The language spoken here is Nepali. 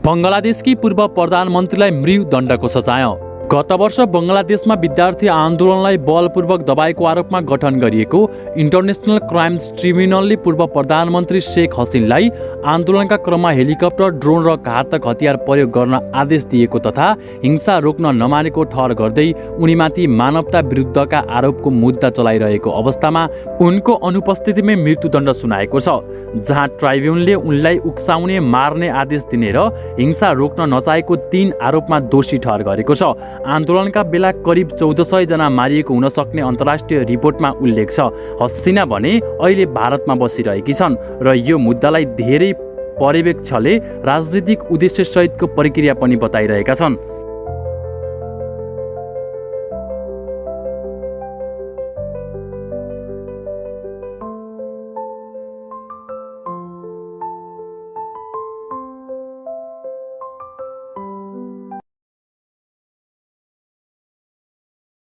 बङ्गलादेशकी पूर्व प्रधानमन्त्रीलाई मृत्युदण्डको सजाय। गत वर्ष बङ्गलादेशमा विद्यार्थी आन्दोलनलाई बलपूर्वक दबाएको आरोपमा गठन गरिएको इन्टरनेसनल क्राइम्स ट्रिब्युनलले पूर्व प्रधानमन्त्री शेख हसिनलाई आन्दोलनका क्रममा हेलिकप्टर, ड्रोन र घातक हतियार प्रयोग गर्न आदेश दिएको तथा हिंसा रोक्न नमानेको ठहर गर्दै उनीमाथि मानवता विरुद्धका आरोपको मुद्दा चलाइरहेको अवस्थामा उनको अनुपस्थितिमै मृत्युदण्ड सुनाएको छ, जहाँ ट्राइब्युनलले उनलाई उक्साउने, मार्ने आदेश दिने र हिंसा रोक्न नचाहेको 3 आरोपमा दोषी ठहर गरेको छ। आन्दोलनका बेला करिब 1400 जना मारिएको हुन सक्ने अन्तर्राष्ट्रिय रिपोर्टमा उल्लेख छ। हसिना भने अहिले भारतमा बसिरहेकी छन् र यो मुद्दालाई धेरै पर्यवेक्षकले राजनीतिक उद्देश्यसहितको प्रक्रिया पनि बताइरहेका छन्।